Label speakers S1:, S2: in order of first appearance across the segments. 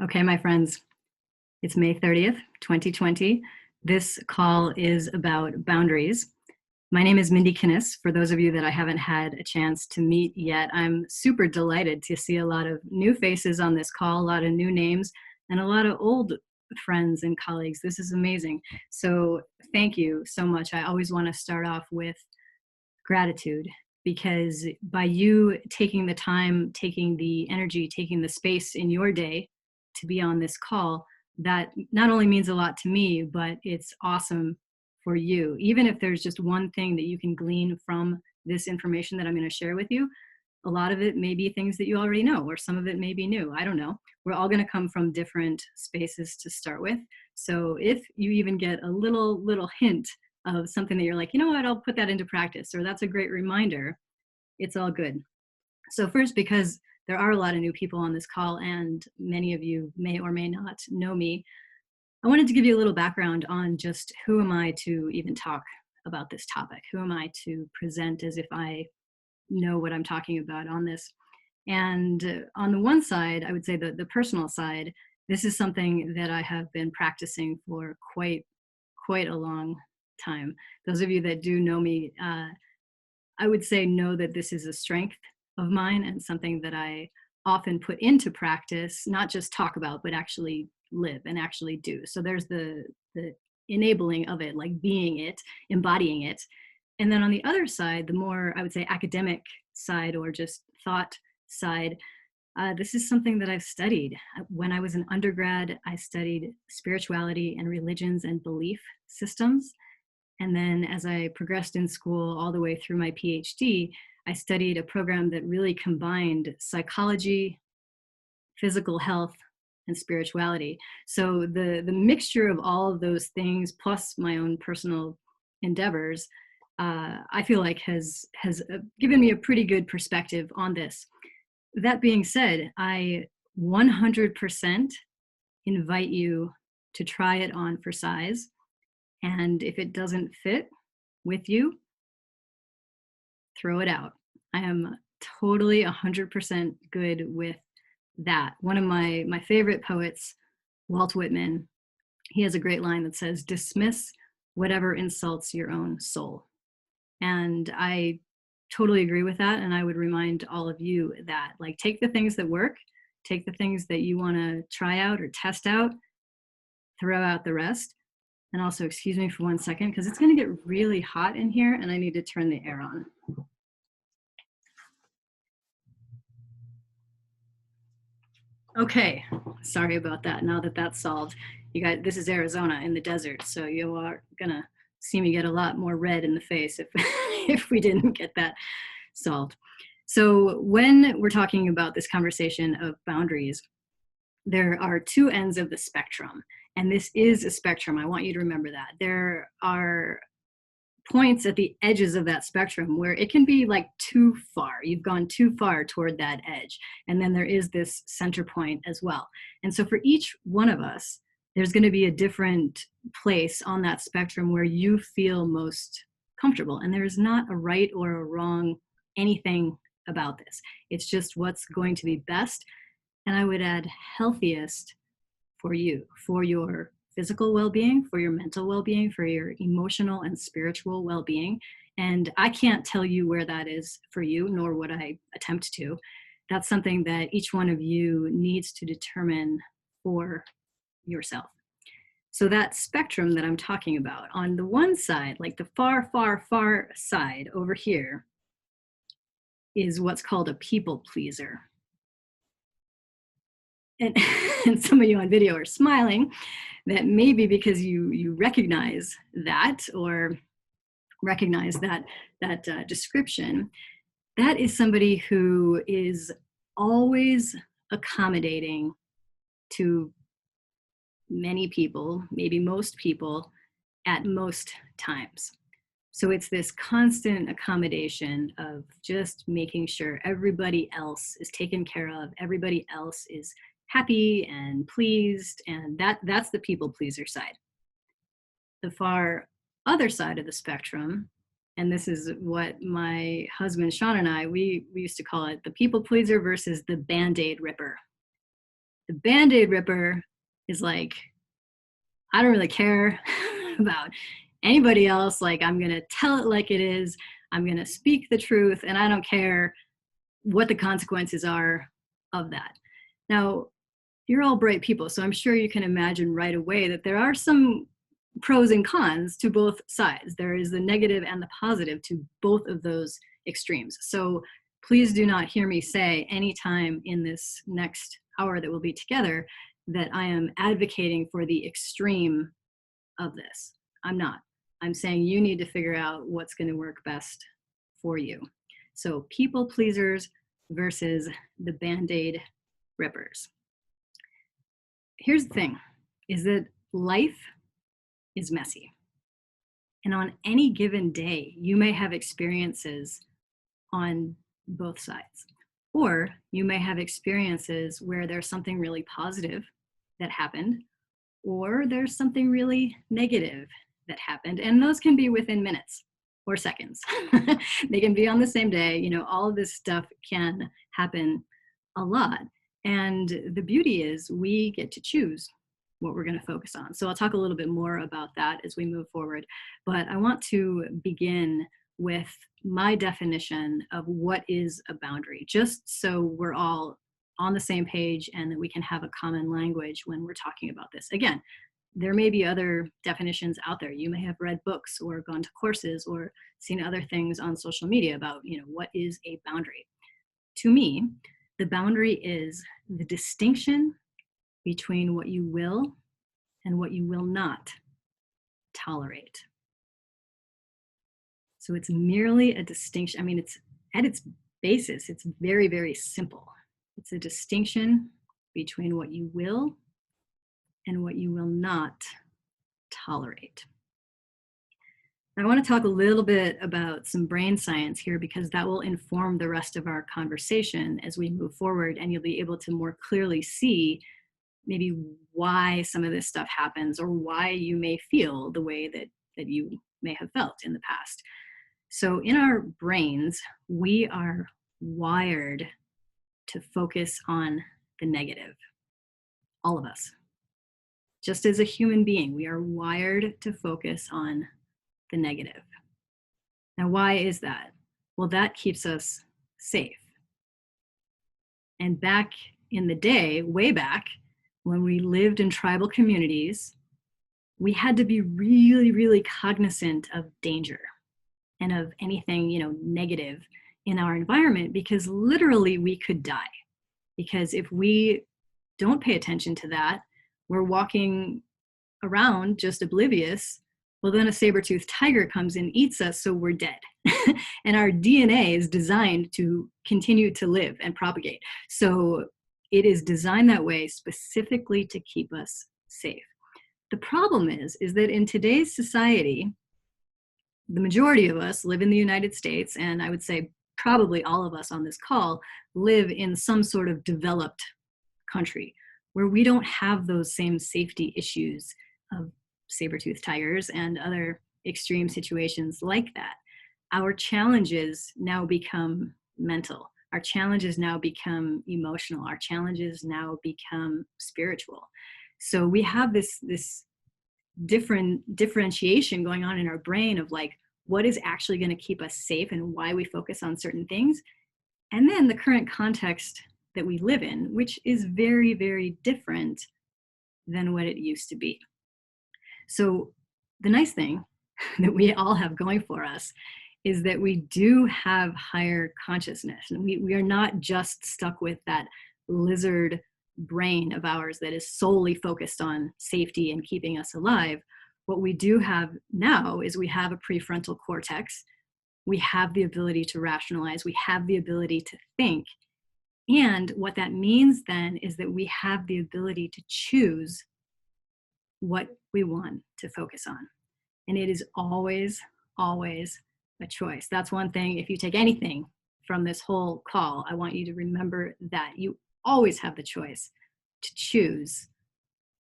S1: Okay, my friends, it's May 30th, 2020. This call is about boundaries. My name is Mindy Kinnis. For those of you that I haven't had a chance to meet yet, I'm super delighted to see a lot of new faces on this call, a lot of new names, and a lot of old friends and colleagues. This is amazing. So thank you so much. I always want to start off with gratitude, because by you taking the time, taking the energy, taking the space in your day to be on this call, that not only means a lot to me, but it's awesome for you. Even if there's just one thing that you can glean from this information that I'm going to share with you, a lot of it may be things that you already know, or some of it may be new. I don't know. We're all going to come from different spaces to start with. So if you even get a little hint of something that you're like, you know what, I'll put that into practice, or that's a great reminder, it's all good. So first, because there are a lot of new people on this call and many of you may or may not know me, I wanted to give you a little background on just who am I to even talk about this topic? Who am I to present as if I know what I'm talking about on this? And on the one side, I would say the personal side, this is something that I have been practicing for quite a long time. Those of you that do know me, I would say know that this is a strength of mine and something that I often put into practice, not just talk about, but actually live and actually do. So there's the enabling of it, like being it, embodying it. And then on the other side, the more, I would say, academic side or just thought side, this is something that I've studied. When I was an undergrad, I studied spirituality and religions and belief systems. And then as I progressed in school all the way through my PhD, I studied a program that really combined psychology, physical health, and spirituality. So the mixture of all of those things, plus my own personal endeavors, I feel like has given me a pretty good perspective on this. That being said, I 100% invite you to try it on for size. And if it doesn't fit with you, throw it out. I am totally 100% good with that. One of my favorite poets, Walt Whitman, he has a great line that says, "Dismiss whatever insults your own soul." And I totally agree with that. And I would remind all of you that, like, take the things that work, take the things that you want to try out or test out, throw out the rest. And also, excuse me for 1 second, because it's going to get really hot in here and I need to turn the air on. Okay, sorry about that. Now that that's solved, you guys, this is Arizona in the desert, so you are gonna see me get a lot more red in the face if if we didn't get that solved. So when we're talking about this conversation of boundaries, there are two ends of the spectrum, and this is a spectrum. I want you to remember that. There are points at the edges of that spectrum where it can be like too far. You've gone too far toward that edge. And then there is this center point as well. And so for each one of us, there's going to be a different place on that spectrum where you feel most comfortable. And there is not a right or a wrong anything about this. It's just what's going to be best. And I would add healthiest for you, for your physical well-being, for your mental well-being, for your emotional and spiritual well-being. And I can't tell you where that is for you, nor would I attempt to. That's something that each one of you needs to determine for yourself. So that spectrum that I'm talking about, on the one side, like the far, far, far side over here, is what's called a people pleaser. And, and some of you on video are smiling. That may be because you recognize that, or recognize that description. That is somebody who is always accommodating to many people, maybe most people, at most times. So it's this constant accommodation of just making sure everybody else is taken care of, everybody else is happy and pleased, and that's the people pleaser side. The far other side of the spectrum, and this is what my husband Sean and I, we used to call it the people pleaser versus the Band-Aid ripper. The Band-Aid ripper is like, I don't really care about anybody else. Like, I'm going to tell it like it is. I'm going to speak the truth, and I don't care what the consequences are of that. Now, you're all bright people, so I'm sure you can imagine right away that there are some pros and cons to both sides. There is the negative and the positive to both of those extremes. So please do not hear me say anytime in this next hour that we'll be together that I am advocating for the extreme of this. I'm not. I'm saying you need to figure out what's going to work best for you. So people pleasers versus the Band-Aid rippers. Here's the thing, is that life is messy. And on any given day, you may have experiences on both sides. Or you may have experiences where there's something really positive that happened, or there's something really negative that happened. And those can be within minutes or seconds. They can be on the same day. You know, all of this stuff can happen a lot. And the beauty is we get to choose what we're going to focus on. So I'll talk a little bit more about that as we move forward. But I want to begin with my definition of what is a boundary, just so we're all on the same page and that we can have a common language when we're talking about this. Again, there may be other definitions out there. You may have read books or gone to courses or seen other things on social media about, you know, what is a boundary. To me, the boundary is the distinction between what you will and what you will not tolerate. So it's merely a distinction. I mean, it's at its basis, it's very, very simple. It's a distinction between what you will and what you will not tolerate. I want to talk a little bit about some brain science here because that will inform the rest of our conversation as we move forward, and you'll be able to more clearly see maybe why some of this stuff happens or why you may feel the way that you may have felt in the past. So in our brains, we are wired to focus on the negative. All of us. Just as a human being, we are wired to focus on the negative. Now, why is that? Well, that keeps us safe. And back in the day, way back, when we lived in tribal communities, we had to be really, really cognizant of danger and of anything, you know, negative in our environment, because literally we could die. Because if we don't pay attention to that, we're walking around just oblivious. Well, then a saber-toothed tiger comes and eats us, so we're dead. And our DNA is designed to continue to live and propagate. So it is designed that way specifically to keep us safe. The problem is that in today's society, the majority of us live in the United States, and I would say probably all of us on this call live in some sort of developed country where we don't have those same safety issues of saber-toothed tigers and other extreme situations like that. Our challenges now become mental. Our challenges now become emotional. Our challenges now become spiritual. So we have this different differentiation going on in our brain of like what is actually going to keep us safe and why we focus on certain things. And then the current context that we live in, which is very, very different than what it used to be. So the nice thing that we all have going for us is that we do have higher consciousness. And we are not just stuck with that lizard brain of ours that is solely focused on safety and keeping us alive. What we do have now is we have a prefrontal cortex. We have the ability to rationalize. We have the ability to think. And what that means then is that we have the ability to choose what we want to focus on. And it is always, always a choice. That's one thing. If you take anything from this whole call, I want you to remember that you always have the choice to choose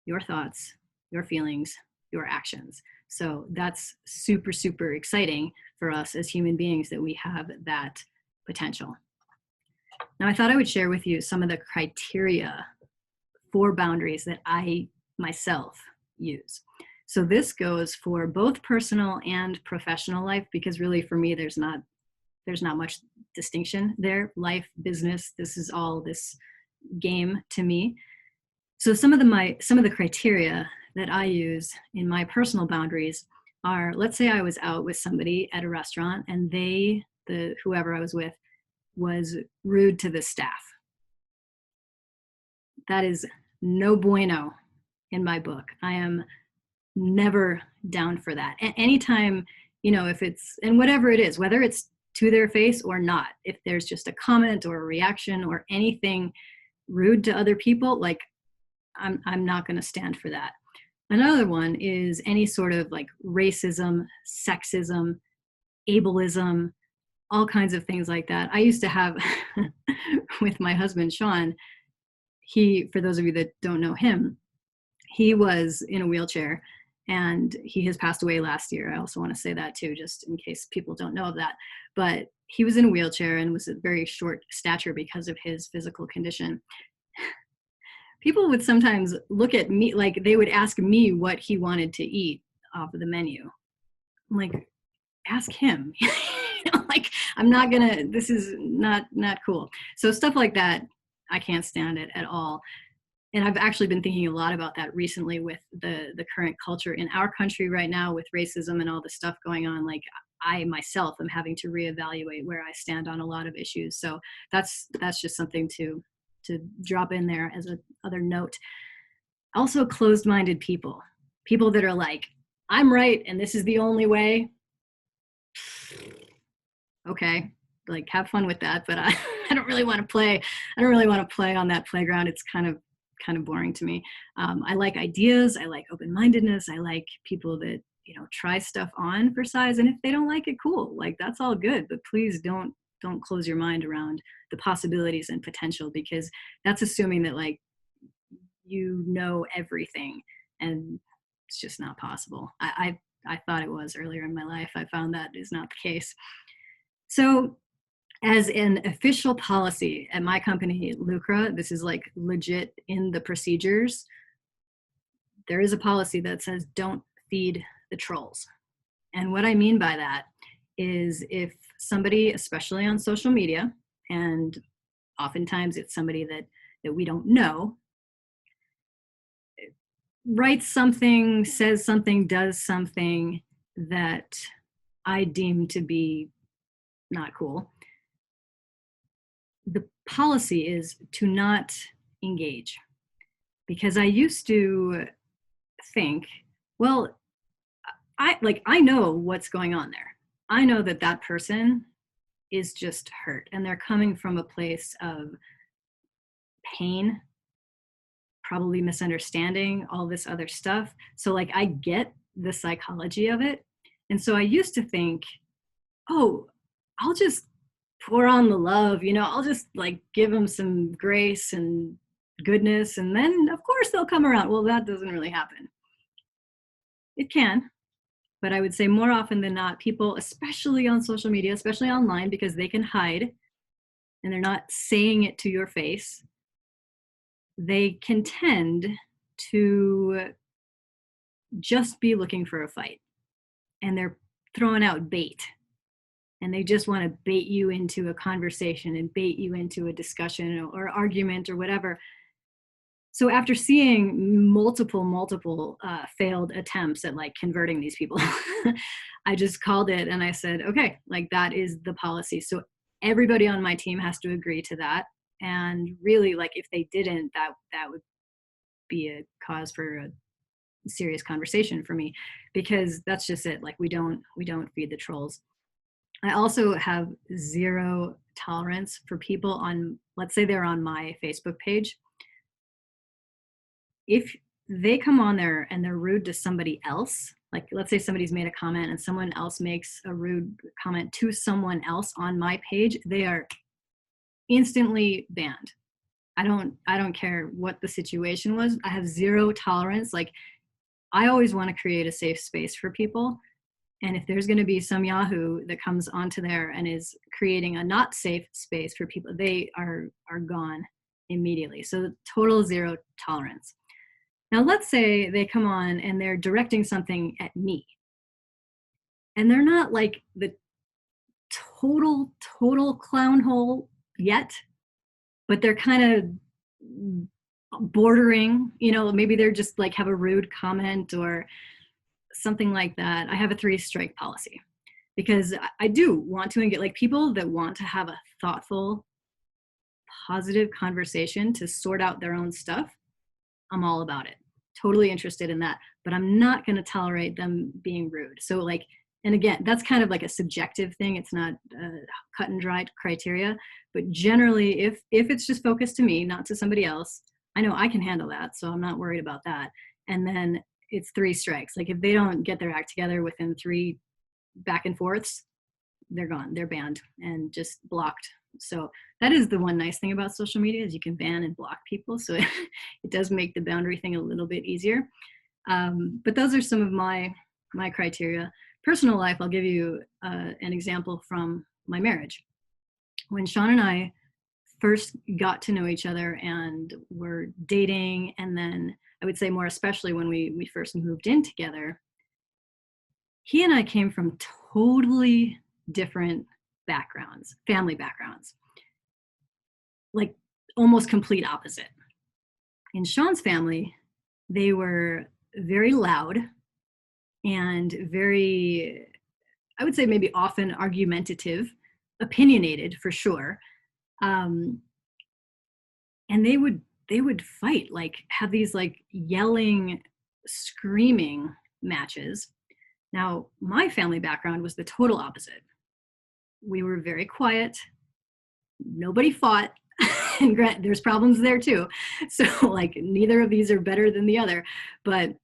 S1: your thoughts, your feelings, your actions. So that's super, super exciting for us as human beings that we have that potential. Now, I thought I would share with you some of the criteria 4 boundaries that I myself use. So this goes for both personal and professional life, because really for me there's not much distinction there. Life, business, this is all this game to me. So some of the criteria that I use in my personal boundaries are, let's say I was out with somebody at a restaurant and the whoever I was with was rude to the staff. That is no bueno in my book. I am never down for that. Anytime, if it's, and whatever it is, whether it's to their face or not, if there's just a comment or a reaction or anything rude to other people, like I'm not going to stand for that. Another one is any sort of like racism, sexism, ableism, all kinds of things like that. I used to have with my husband, Sean, for those of you that don't know him, he was in a wheelchair and he has passed away last year. I also want to say that too, just in case people don't know of that. But he was in a wheelchair and was a very short stature because of his physical condition. People would sometimes look at me, like they would ask me what he wanted to eat off of the menu. I'm like, ask him. Like, I'm not gonna, this is not cool. So stuff like that, I can't stand it at all. And I've actually been thinking a lot about that recently with the current culture in our country right now with racism and all the stuff going on. Like, I myself am having to reevaluate where I stand on a lot of issues. So that's just something to drop in there as a other note. Also, closed-minded people that are like, I'm right and this is the only way. Okay, like have fun with that, but I don't really want to play. I don't really want to play on that playground. It's kind of boring to me. I like ideas. I like open-mindedness. I like people that try stuff on for size, and if they don't like it, cool. Like that's all good. But please don't close your mind around the possibilities and potential, because that's assuming that like everything, and it's just not possible. I thought it was earlier in my life. I found that is not the case. So as an official policy at my company, Lucra, this is like legit in the procedures, there is a policy that says don't feed the trolls. And what I mean by that is if somebody, especially on social media, and oftentimes it's somebody that we don't know, writes something, says something, does something that I deem to be not cool, the policy is to not engage. Because I used to think, well, I know what's going on there. I know that that person is just hurt and they're coming from a place of pain, probably misunderstanding, all this other stuff. So like I get the psychology of it. And so I used to think, oh, I'll just pour on the love, I'll just like give them some grace and goodness, and then of course they'll come around. Well, that doesn't really happen. It can, but I would say more often than not, people, especially on social media, especially online, because they can hide and they're not saying it to your face, they can tend to just be looking for a fight, and they're throwing out bait, and they just want to bait you into a conversation and bait you into a discussion or argument or whatever. So after seeing multiple failed attempts at like converting these people, I just called it and I said, okay, like that is the policy. So everybody on my team has to agree to that. And really, like if they didn't, that would be a cause for a serious conversation for me, because that's just it. Like we don't feed the trolls. I also have zero tolerance for people on, let's say they're on my Facebook page. If they come on there and they're rude to somebody else, like let's say somebody's made a comment and someone else makes a rude comment to someone else on my page, they are instantly banned. I don't care what the situation was. I have zero tolerance. Like I always want to create a safe space for people. And if there's going to be some Yahoo that comes onto there and is creating a not safe space for people, they are gone immediately. So total zero tolerance. Now, let's say they come on and they're directing something at me, and they're not like the total clown hole yet, but they're kind of bordering, maybe they're just like have a rude comment or something like that. I have a 3 strike policy because I do want to get like people that want to have a thoughtful, positive conversation to sort out their own stuff. I'm all about it. Totally interested in that. But I'm not going to tolerate them being rude. So, like, and again, that's kind of like a subjective thing. It's not cut and dried criteria. But generally, if it's just focused to me, not to somebody else, I know I can handle that. So I'm not worried about that. And then it's 3 strikes. Like, if they don't get their act together within 3 back and forths, they're gone. They're banned and just blocked. So that is the one nice thing about social media is you can ban and block people. So it does make the boundary thing a little bit easier. But those are some of my criteria. Personal life, I'll give you an example from my marriage. When Sean and I first got to know each other and were dating, and then I would say more especially when we first moved in together, he and I came from totally different backgrounds, family backgrounds, like almost complete opposite. In Sean's family, they were very loud and very, I would say maybe often argumentative, opinionated for sure. And they would fight, like have these like yelling, screaming matches. Now, my family background was the total opposite. We were very quiet. Nobody fought. And there's problems there too. So like neither of these are better than the other. But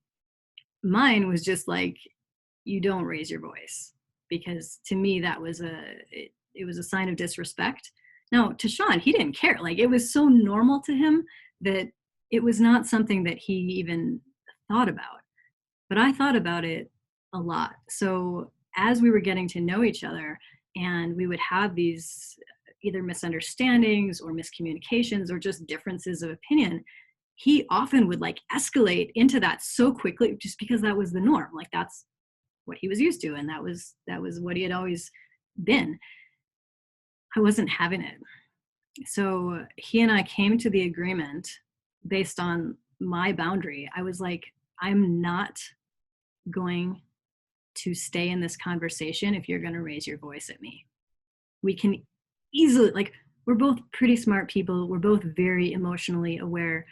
S1: mine was just like, you don't raise your voice, because to me that was it was a sign of disrespect. Now, to Sean, he didn't care. Like, it was so normal to him that it was not something that he even thought about. But I thought about it a lot. So as we were getting to know each other and we would have these either misunderstandings or miscommunications or just differences of opinion, he often would like escalate into that so quickly just because that was the norm. Like, that's what he was used to, and that was what he had always been. I wasn't having it. So he and I came to the agreement based on my boundary. I was like, I'm not going to stay in this conversation if you're going to raise your voice at me. We can easily, like, we're both pretty smart people. We're both very emotionally aware.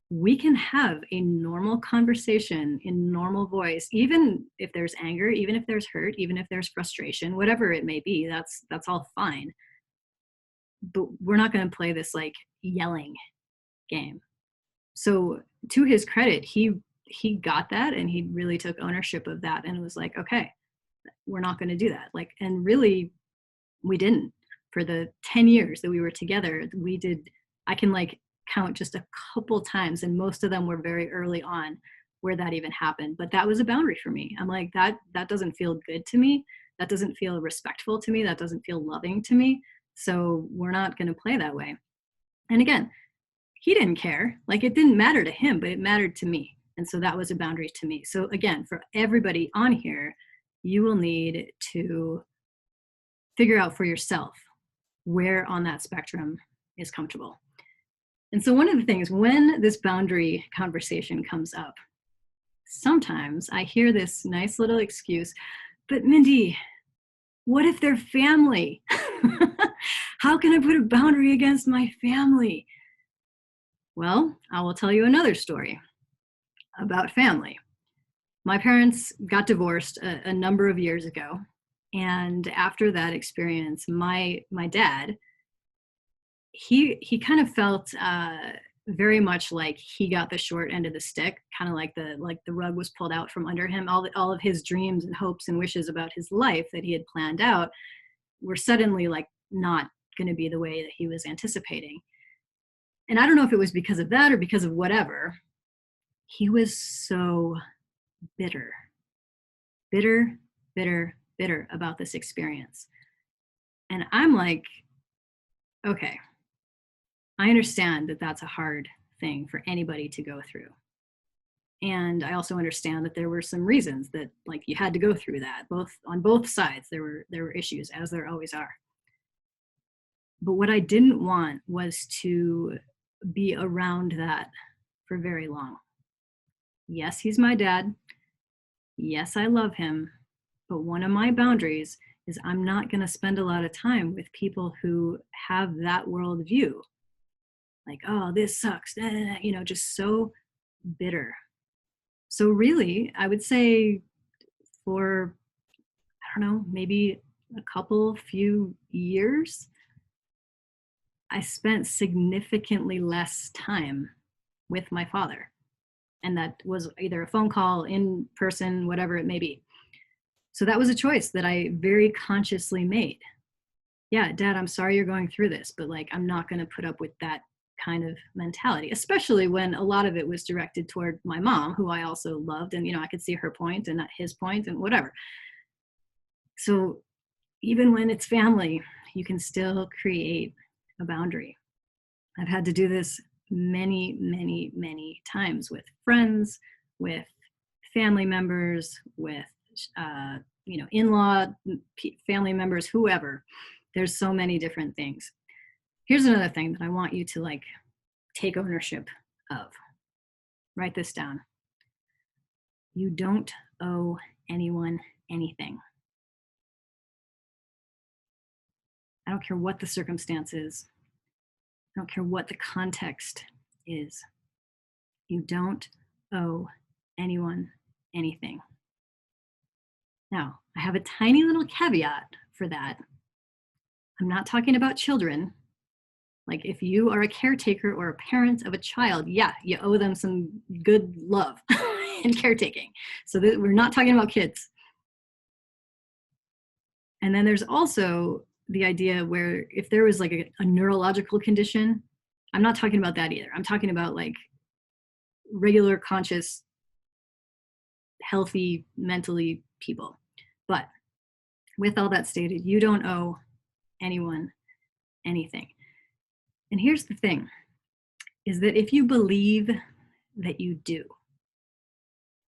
S1: We can have a normal conversation in normal voice, even if there's anger, even if there's hurt, even if there's frustration, whatever it may be. That's all fine. But we're not going to play this like yelling game. So to his credit, he got that, and he really took ownership of that, and it was like, okay, we're not going to do that. Like, and really, we didn't. For the 10 years that we were together, we did. I can like count just a couple times, and most of them were very early on where that even happened. But that was a boundary for me. I'm like, that doesn't feel good to me. That doesn't feel respectful to me. That doesn't feel loving to me. So we're not going to play that way. And again, he didn't care. Like, it didn't matter to him, but it mattered to me. And so that was a boundary to me. So again, for everybody on here, you will need to figure out for yourself where on that spectrum is comfortable. And so one of the things when this boundary conversation comes up, sometimes I hear this nice little excuse, but Mindy, what if they're family? How can I put a boundary against my family? Well, I will tell you another story about family. My parents got divorced a number of years ago. And after that experience, my dad, he kind of felt very much like he got the short end of the stick, kind of like the rug was pulled out from under him. All of his dreams and hopes and wishes about his life that he had planned out were suddenly like not going to be the way that he was anticipating. And I don't know if it was because of that or because of whatever. He was so bitter, bitter, bitter, bitter about this experience. And I'm like, okay, I understand that that's a hard thing for anybody to go through. And I also understand that there were some reasons that like you had to go through that. Both on both sides there were issues, as there always are. But what I didn't want was to be around that for very long. Yes, he's my dad. Yes, I love him. But one of my boundaries is I'm not going to spend a lot of time with people who have that worldview. Like, oh, this sucks, just so bitter. So, really, I would say for, I don't know, maybe a few years, I spent significantly less time with my father. And that was either a phone call, in person, whatever it may be. So that was a choice that I very consciously made. Yeah, Dad, I'm sorry you're going through this, but like, I'm not going to put up with that kind of mentality, especially when a lot of it was directed toward my mom, who I also loved. And, I could see her point and not his point and whatever. So even when it's family, you can still create a boundary. I've had to do this many, many, many times with friends, with family members, with in-law family members, whoever. There's so many different things. Here's another thing that I want you to like take ownership of. Write this down. You don't owe anyone anything. I don't care what the circumstance is. I don't care what the context is. You don't owe anyone anything. Now, I have a tiny little caveat for that. I'm not talking about children. Like if you are a caretaker or a parent of a child, yeah, you owe them some good love and caretaking. So we're not talking about kids. And then there's also the idea where if there was like a neurological condition, I'm not talking about that either. I'm talking about like regular, conscious, healthy, mentally people. But with all that stated, you don't owe anyone anything. And here's the thing, is that if you believe that you do,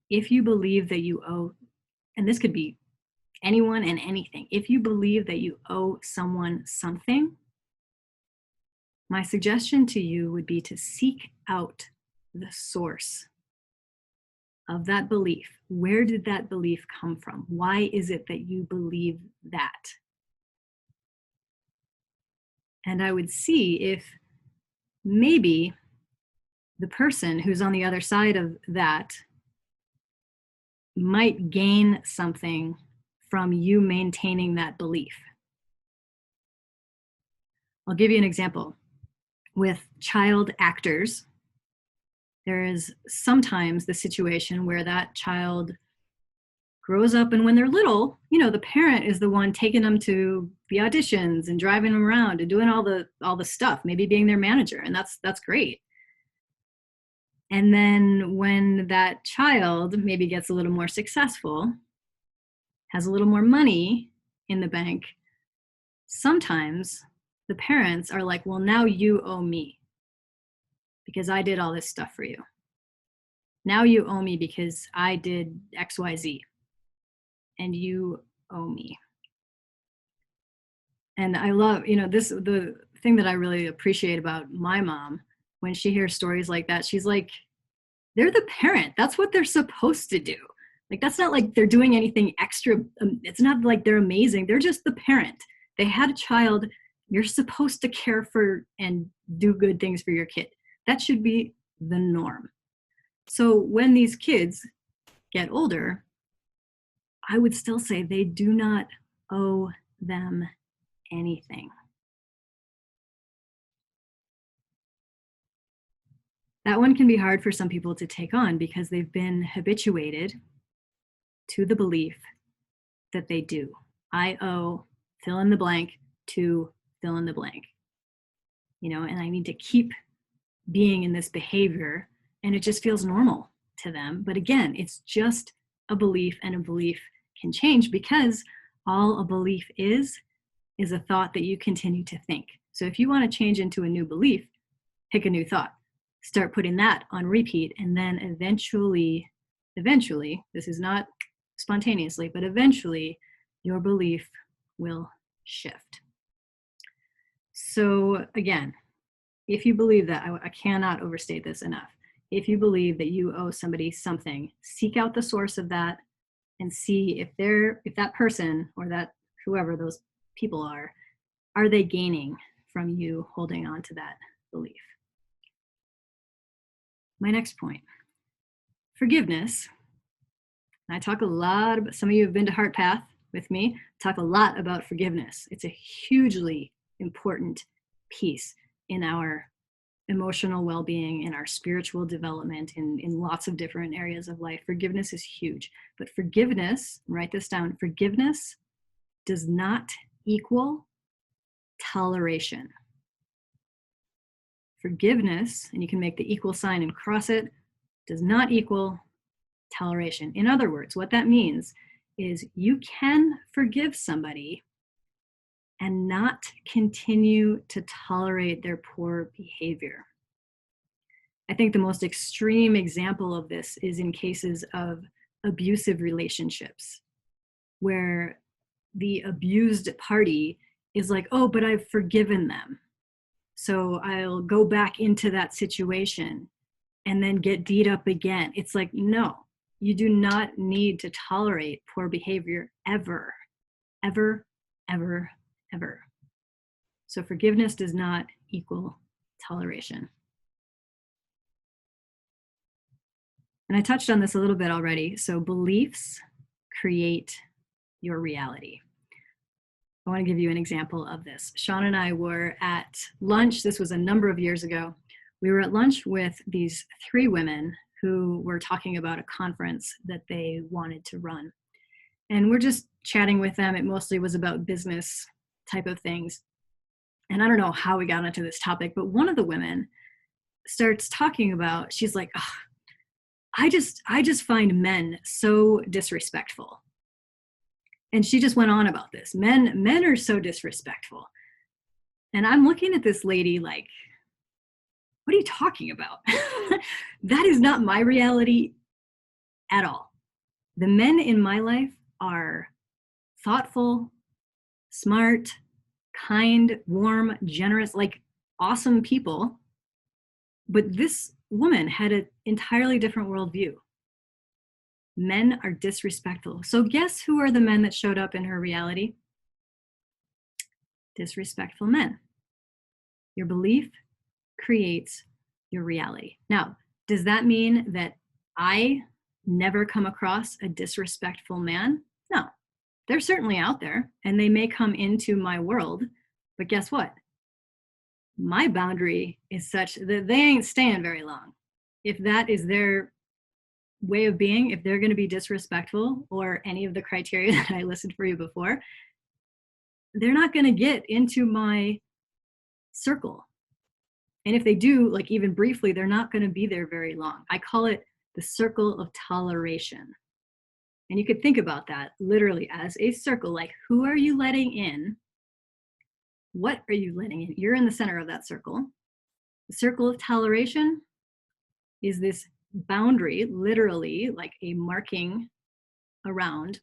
S1: if you believe that you owe, and this could be anyone and anything, if you believe that you owe someone something, my suggestion to you would be to seek out the source of that belief. Where did that belief come from? Why is it that you believe that? And I would see if maybe the person who's on the other side of that might gain something from you maintaining that belief. I'll give you an example. With child actors, there is sometimes the situation where that child grows up, and when they're little, the parent is the one taking them to the auditions and driving them around and doing all the stuff, maybe being their manager, and that's great. And then when that child maybe gets a little more successful, has a little more money in the bank, sometimes the parents are like, well, now you owe me because I did all this stuff for you. Now you owe me because I did XYZ. And you owe me. And I love, the thing that I really appreciate about my mom, when she hears stories like that, she's like, they're the parent. That's what they're supposed to do. Like, that's not like they're doing anything extra. It's not like they're amazing. They're just the parent. They had a child. You're supposed to care for and do good things for your kid. That should be the norm. So when these kids get older, I would still say they do not owe them anything. That one can be hard for some people to take on because they've been habituated to the belief that they do. I owe fill in the blank to fill in the blank. And I need to keep being in this behavior, and it just feels normal to them. But again, it's just a belief, and a belief can change because all a belief is a thought that you continue to think. So if you want to change into a new belief, pick a new thought, start putting that on repeat, and then eventually, this is not spontaneously, but eventually your belief will shift. So again, if you believe that, I cannot overstate this enough. If you believe that you owe somebody something, seek out the source of that and see if that person or that whoever those people are they gaining from you holding on to that belief? My next point, forgiveness. I talk a lot about, some of you have been to Heart Path with me, talk a lot about forgiveness. It's a hugely important piece in our emotional well-being, in our spiritual development, in lots of different areas of life. Forgiveness is huge. But forgiveness, write this down, forgiveness does not equal toleration. Forgiveness, and you can make the equal sign and cross it, does not equal toleration. In other words, what that means is you can forgive somebody and not continue to tolerate their poor behavior. I think the most extreme example of this is in cases of abusive relationships, where the abused party is like, oh, but I've forgiven them, so I'll go back into that situation and then get beat up again. It's like, no, you do not need to tolerate poor behavior ever, ever, ever, ever. So forgiveness does not equal toleration. And I touched on this a little bit already. So beliefs create your reality. I want to give you an example of this. Sean and I were at lunch. This was a number of years ago. We were at lunch with these 3 women who were talking about a conference that they wanted to run. And we're just chatting with them. It mostly was about business type of things. And I don't know how we got into this topic, but one of the women starts talking about, she's like, oh, I just find men so disrespectful. And she just went on about this. Men are so disrespectful. And I'm looking at this lady like, what are you talking about? That is not my reality at all. The men in my life are thoughtful, smart, kind, warm, generous, like awesome people. But this woman had an entirely different worldview. Men are disrespectful. So guess who are the men that showed up in her reality? Disrespectful men. Your belief creates your reality. Now, does that mean that I never come across a disrespectful man? No, they're certainly out there and they may come into my world, but guess what? My boundary is such that they ain't staying very long. If that is their way of being, if they're going to be disrespectful or any of the criteria that I listed for you before, they're not going to get into my circle. And if they do, like even briefly, they're not going to be there very long. I call it the circle of toleration. And you could think about that literally as a circle, like who are you letting in? What are you letting in? You're in the center of that circle. The circle of toleration is this boundary, literally like a marking around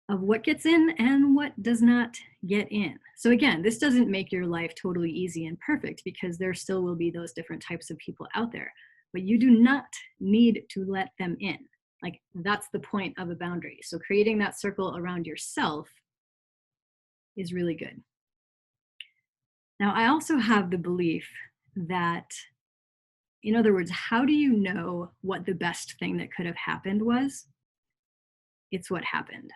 S1: of what gets in and what does not get in. So again, this doesn't make your life totally easy and perfect because there still will be those different types of people out there, but you do not need to let them in. Like that's the point of a boundary. So creating that circle around yourself is really good. Now, I also have the belief that, in other words, how do you know what the best thing that could have happened was? It's what happened.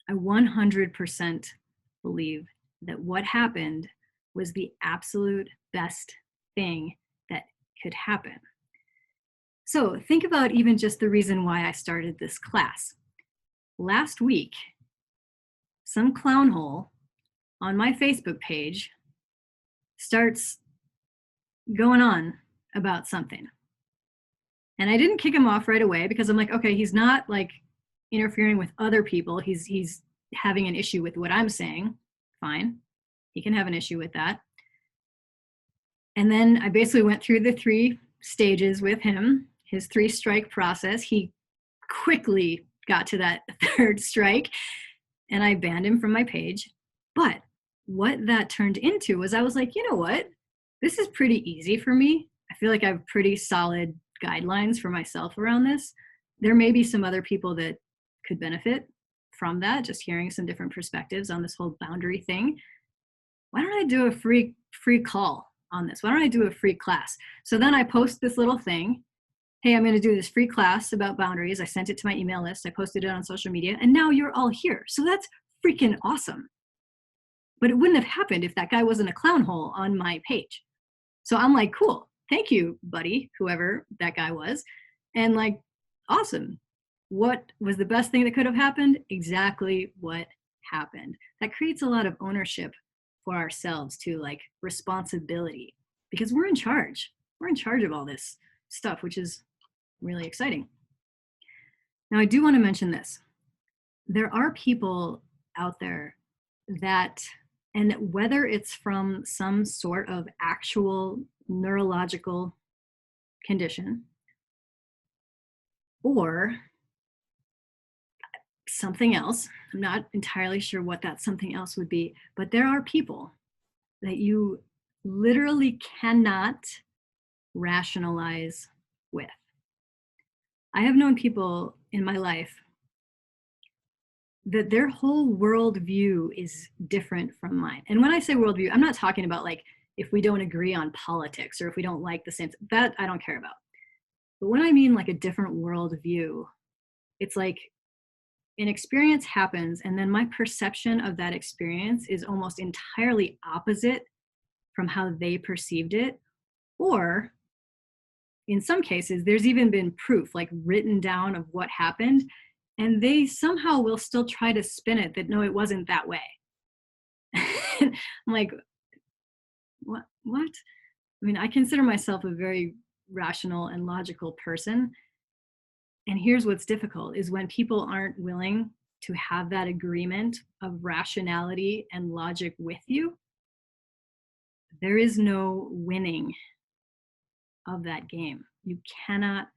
S1: I 100% believe that what happened was the absolute best thing that could happen. So think about even just the reason why I started this class. Last week, some clown hole on my Facebook page starts going on about something. And I didn't kick him off right away because I'm like, okay, he's not like interfering with other people. He's having an issue with what I'm saying. Fine. He can have an issue with that. And then I basically went through the 3 stages with him, his 3-strike process. He quickly got to that 3rd strike, and I banned him from my page. But what that turned into was I was like, you know what? This is pretty easy for me. I feel like I have pretty solid guidelines for myself around this. There may be some other people that could benefit from that, just hearing some different perspectives on this whole boundary thing. Why don't I do a free call on this? Why don't I do a free class? So then I post this little thing. Hey, I'm going to do this free class about boundaries. I sent it to my email list. I posted it on social media, and now you're all here. So that's freaking awesome. But it wouldn't have happened if that guy wasn't a clown hole on my page. So I'm like, cool. Thank you, buddy, whoever that guy was. And like, awesome. What was the best thing that could have happened? Exactly what happened. That creates a lot of ownership for ourselves too, like responsibility, because we're in charge. We're in charge of all this stuff, which is really exciting. Now, I do want to mention this. There are people out there that, and whether it's from some sort of actual neurological condition or something else, I'm not entirely sure what that something else would be, but there are people that you literally cannot rationalize with. I have known people in my life that their whole worldview is different from mine. And when I say worldview, I'm not talking about like if we don't agree on politics or if we don't like the same, that I don't care about. But when I mean like a different worldview, it's like an experience happens and then my perception of that experience is almost entirely opposite from how they perceived it. Or in some cases, there's even been proof, like written down of what happened, and they somehow will still try to spin it that no, it wasn't that way. I'm like, what? What? I mean, I consider myself a very rational and logical person. And here's what's difficult is when people aren't willing to have that agreement of rationality and logic with you, there is no winning of that game. You cannot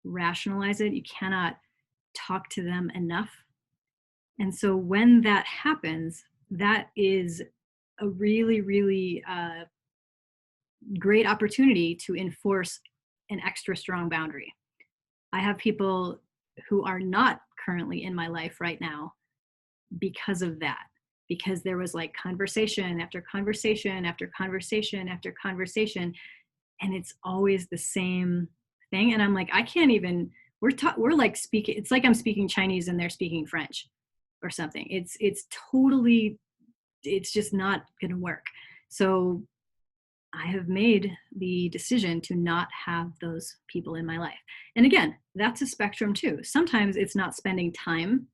S1: rationalize it. You cannot talk to them enough. And so when that happens, that is a really, really great opportunity to enforce an extra strong boundary. I have people who are not currently in my life right now because of that, because there was like conversation after conversation after conversation after conversation, and it's always the same thing. And I'm like, I can't even, we're like speaking, it's like I'm speaking Chinese and they're speaking French or something. It's totally, it's just not going to work. So I have made the decision to not have those people in my life. And again, that's a spectrum too. Sometimes it's not spending time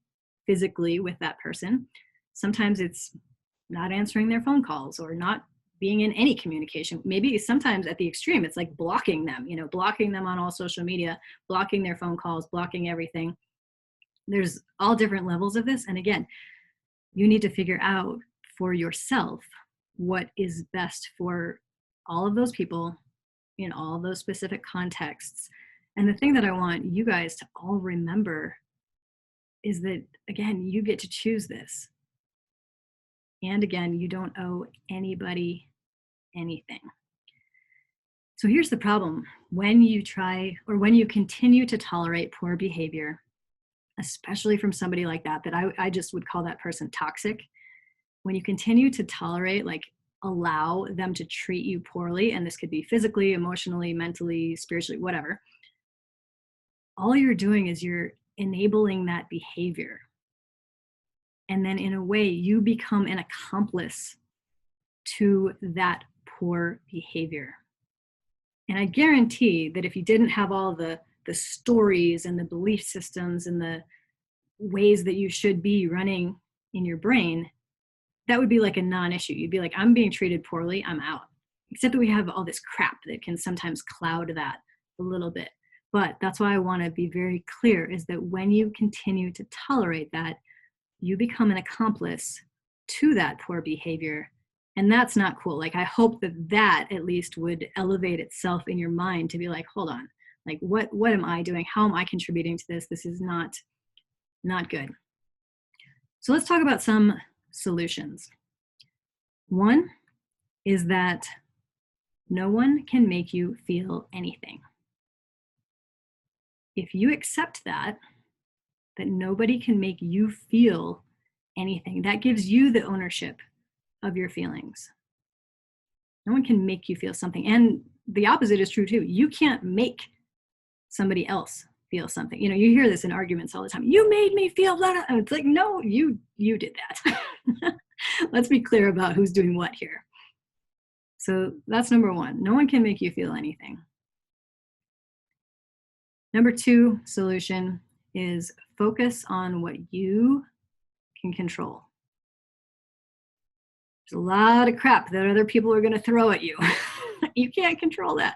S1: physically with that person. Sometimes it's not answering their phone calls or not being in any communication. Maybe sometimes at the extreme, it's like blocking them, blocking them on all social media, blocking their phone calls, blocking everything. There's all different levels of this. And again, you need to figure out for yourself what is best for all of those people in all those specific contexts. And the thing that I want you guys to all remember is that, again, you get to choose this. And again, you don't owe anybody anything. So here's the problem. When you try or when you continue to tolerate poor behavior, especially from somebody like that I just would call that person toxic. When you continue to tolerate, like allow them to treat you poorly, and this could be physically, emotionally, mentally, spiritually, whatever, all you're doing is you're enabling that behavior. And then in a way, you become an accomplice to that poor behavior. And I guarantee that if you didn't have all the stories and the belief systems and the ways that you should be running in your brain, that would be like a non-issue. You'd be like, I'm being treated poorly, I'm out. Except that we have all this crap that can sometimes cloud that a little bit. But that's why I want to be very clear is that when you continue to tolerate that, you become an accomplice to that poor behavior. And that's not cool. Like, I hope that that at least would elevate itself in your mind to be like, hold on, like, what am I doing? How am I contributing to this? This is not good. So let's talk about some solutions. One is that no one can make you feel anything. If you accept that nobody can make you feel anything, that gives you the ownership of your feelings. No one can make you feel something. And the opposite is true too. You can't make somebody else feel something. You know, you hear this in arguments all the time. You made me feel that. It's like, no, you did that. Let's be clear about who's doing what here. So that's number one. No one can make you feel anything. Number two solution is focus on what you can control. There's a lot of crap that other people are going to throw at you. You can't control that.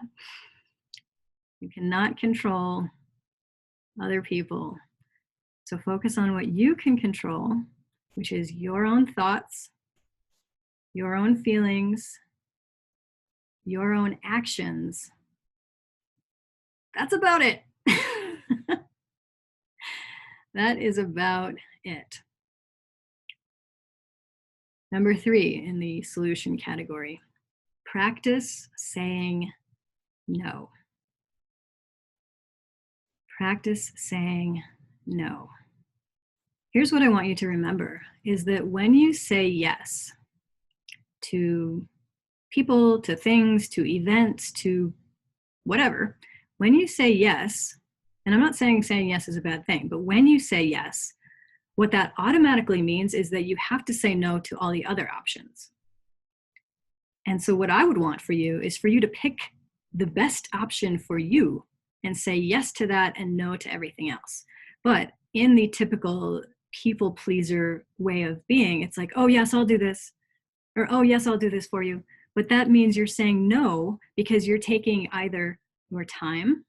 S1: You cannot control other people. So focus on what you can control, which is your own thoughts, your own feelings, your own actions. That's about it. That is about it. Number three in the solution category, practice saying no. Practice saying no. Here's what I want you to remember is that when you say yes to people, to things, to events, to whatever, when you say yes, and I'm not saying yes is a bad thing, but when you say yes, what that automatically means is that you have to say no to all the other options. And so what I would want for you is for you to pick the best option for you and say yes to that and no to everything else. But in the typical people pleaser way of being, it's like, oh yes, I'll do this. Or, oh yes, I'll do this for you. But that means you're saying no because you're taking either your time,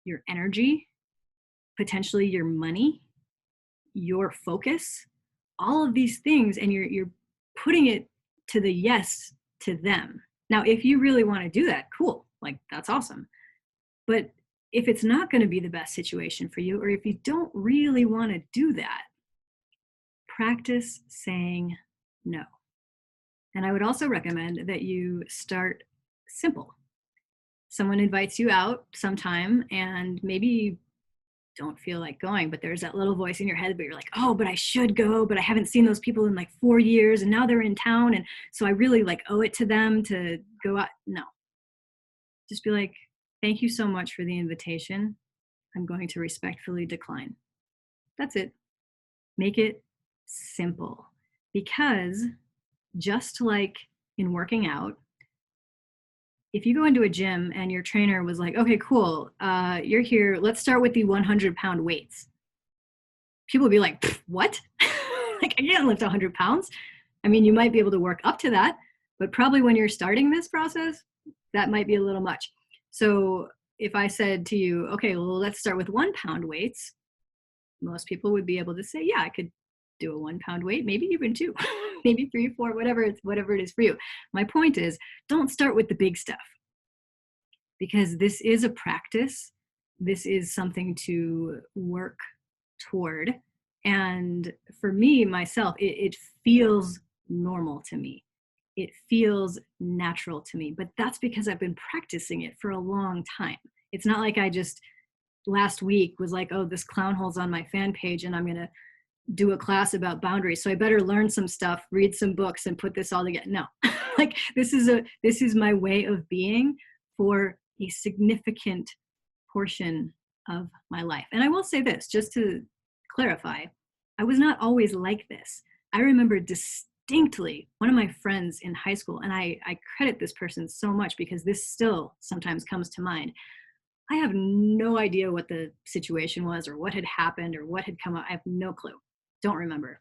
S1: your energy, potentially your money, your focus, all of these things, and you're putting it to the yes to them. Now, if you really want to do that, cool, like that's awesome. But if it's not going to be the best situation for you, or if you don't really want to do that, practice saying no. And I would also recommend that you start simple. Someone invites you out sometime and maybe you don't feel like going, but there's that little voice in your head, but you're like, oh, but I should go, but I haven't seen those people in like 4 years and now they're in town. And so I really like owe it to them to go out. No, just be like, thank you so much for the invitation. I'm going to respectfully decline. That's it. Make it simple, because just like in working out, if you go into a gym and your trainer was like, okay, cool, you're here, let's start with the 100-pound weights. People would be like, what? Like, I can't lift 100 pounds. I mean, you might be able to work up to that, but probably when you're starting this process, that might be a little much. So if I said to you, okay, well, let's start with 1-pound weights, most people would be able to say, yeah, I could do a 1-pound weight, maybe even 2, maybe 3, 4, whatever it is for you. My point is, don't start with the big stuff, because this is a practice. This is something to work toward. And for me, myself, it feels normal to me. It feels natural to me, but that's because I've been practicing it for a long time. It's not like I just last week was like, oh, this clown hole's on my fan page and I'm going to do a class about boundaries, so I better learn some stuff, read some books, and put this all together. No, like this is my way of being for a significant portion of my life. And I will say this, just to clarify, I was not always like this. I remember distinctly one of my friends in high school, and I credit this person so much because this still sometimes comes to mind. I have no idea what the situation was or what had happened or what had come up. I have no clue. Don't remember.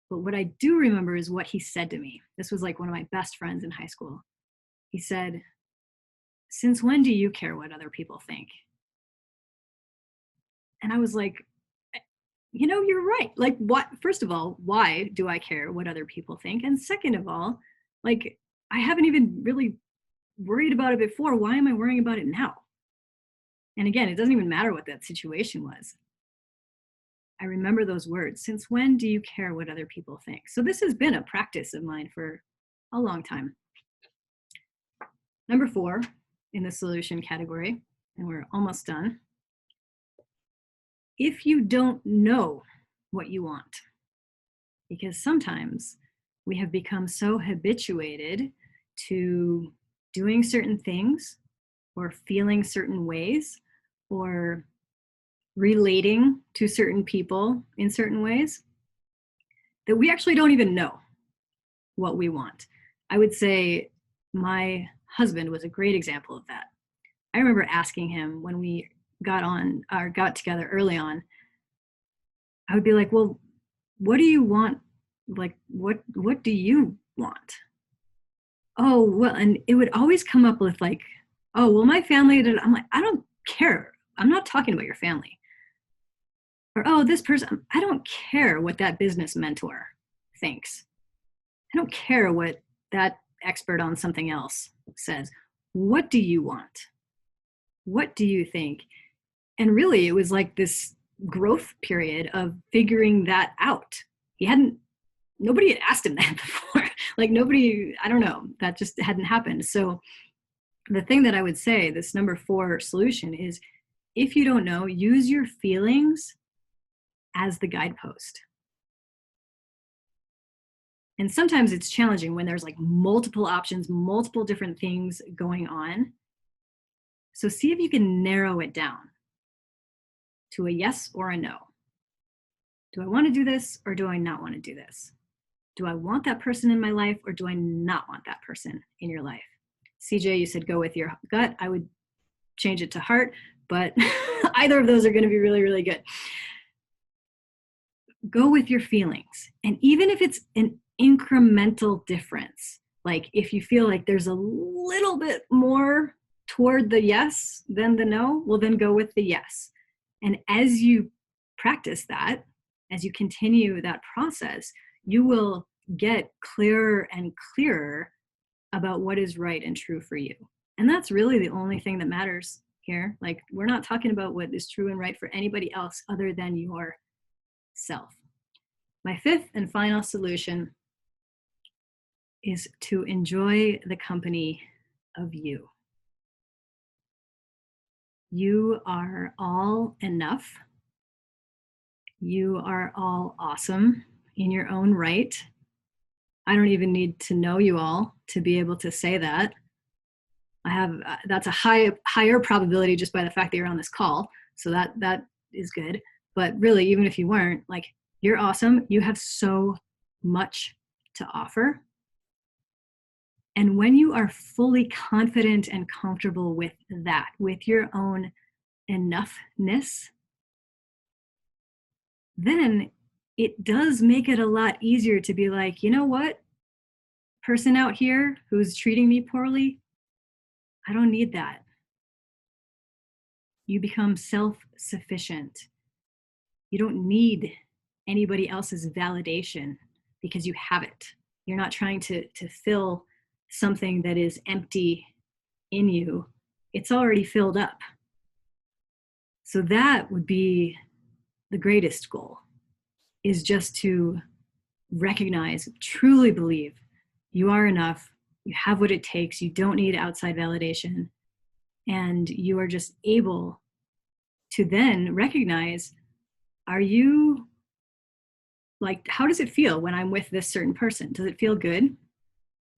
S1: But what I do remember is what he said to me. This was like one of my best friends in high school. He said, since when do you care what other people think? And I was like, you're right. Like, what, first of all, why do I care what other people think? And second of all, like, I haven't even really worried about it before. Why am I worrying about it now? And again, it doesn't even matter what that situation was. I remember those words. Since when do you care what other people think? So this has been a practice of mine for a long time. Number 4 in the solution category, and we're almost done. If you don't know what you want, because sometimes we have become so habituated to doing certain things or feeling certain ways or relating to certain people in certain ways that we actually don't even know what we want. I would say my husband was a great example of that. I remember asking him when we got together early on, I would be like, well, what do you want? Like, what do you want? Oh, well, and it would always come up with like, oh, well, my family did. I'm like, I don't care. I'm not talking about your family. Or, oh, this person, I don't care what that business mentor thinks. I don't care what that expert on something else says. What do you want? What do you think? And really, it was like this growth period of figuring that out. Nobody had asked him that before. Like, nobody, I don't know, that just hadn't happened. So the thing that I would say, this number 4 solution is, if you don't know, use your feelings as the guidepost. And sometimes it's challenging when there's like multiple options, multiple different things going on. So see if you can narrow it down to a yes or a no. Do I want to do this or do I not want to do this? Do I want that person in my life or do I not want that person in your life? CJ, you said go with your gut. I would change it to heart, but either of those are going to be really, really good. Go with your feelings. And even if it's an incremental difference, like if you feel like there's a little bit more toward the yes than the no, well, then go with the yes. And as you practice that, as you continue that process, you will get clearer and clearer about what is right and true for you. And that's really the only thing that matters here. Like, we're not talking about what is true and right for anybody else other than yourself. My 5th and final solution is to enjoy the company of you. You are all enough. You are all awesome in your own right. I don't even need to know you all to be able to say that. That's a higher probability just by the fact that you're on this call. So that is good. But really, even if you weren't, like, you're awesome. You have so much to offer. And when you are fully confident and comfortable with that, with your own enoughness, then it does make it a lot easier to be like, you know what? Person out here who's treating me poorly, I don't need that. You become self-sufficient. You don't need anybody else's validation because you have it. You're not trying to fill something that is empty in you. It's already filled up. So that would be the greatest goal, is just to recognize, truly believe you are enough, you have what it takes, you don't need outside validation, and you are just able to then recognize, are you, like, how does it feel when I'm with this certain person? Does it feel good?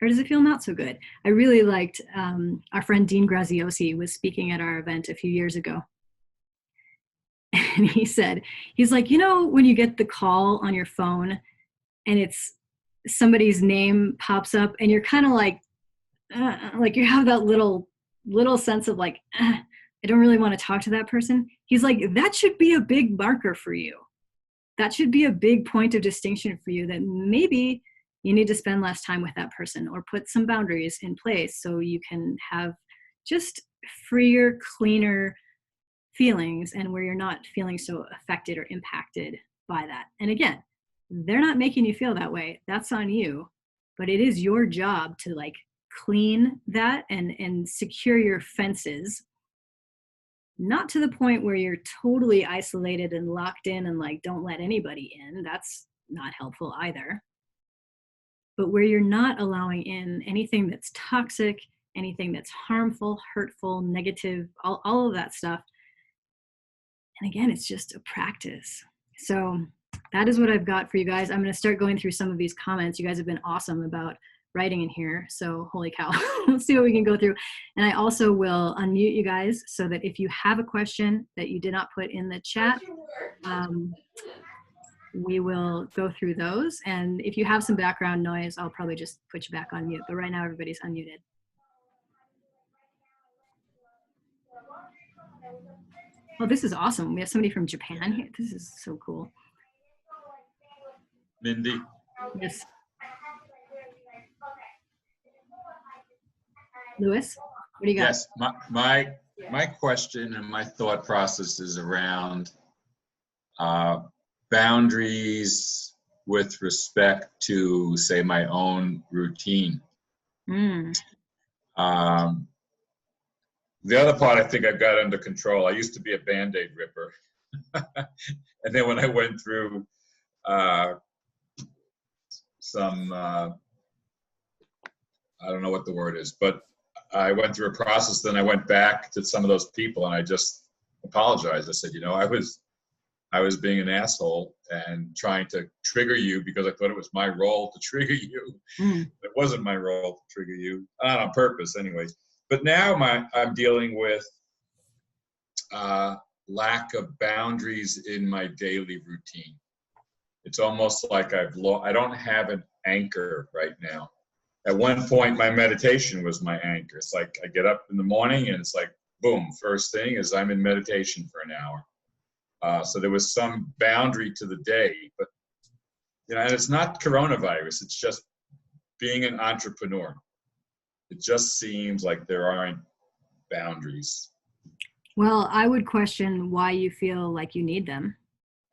S1: Or does it feel not so good? I really liked our friend Dean Graziosi was speaking at our event a few years ago. And he said, he's like, when you get the call on your phone and it's somebody's name pops up and you're kind of like you have that little sense of like, I don't really want to talk to that person. He's like, that should be a big marker for you. That should be a big point of distinction for you, that maybe you need to spend less time with that person or put some boundaries in place so you can have just freer, cleaner feelings, and where you're not feeling so affected or impacted by that. And again, they're not making you feel that way. That's on you. But it is your job to like clean that and secure your fences, not to the point where you're totally isolated and locked in and like don't let anybody in. That's not helpful either. But where you're not allowing in anything that's toxic, anything that's harmful, hurtful, negative, all of that stuff. And again, it's just a practice. So that is what I've got for you guys. I'm going to start going through some of these comments. You guys have been awesome about writing in here. So holy cow, let's see what we can go through. And I also will unmute you guys so that if you have a question that you did not put in the chat, we will go through those. And if you have some background noise, I'll probably just put you back on mute. But right now, everybody's unmuted. Oh, this is awesome. We have somebody from Japan here. This is so cool.
S2: Mindy?
S1: Yes. Lewis, what do you got?
S2: Yes, my question and my thought process is around boundaries with respect to, say, my own routine.
S1: Mm.
S2: The other part I think I've got under control. I used to be a Band-Aid ripper. And then when I went through some, I don't know what the word is, but I went through a process, then I went back to some of those people and I just apologized. I said, you know, I was being an asshole and trying to trigger you because I thought it was my role to trigger you.
S1: Mm.
S2: It wasn't my role to trigger you, not on purpose anyways. But now I'm dealing with lack of boundaries in my daily routine. It's almost like I don't have an anchor right now. At one point, my meditation was my anchor. It's like I get up in the morning and it's like, boom, first thing is I'm in meditation for an hour. So there was some boundary to the day, but you know, and it's not coronavirus. It's just being an entrepreneur. It just seems like there aren't boundaries.
S1: Well, I would question why you feel like you need them,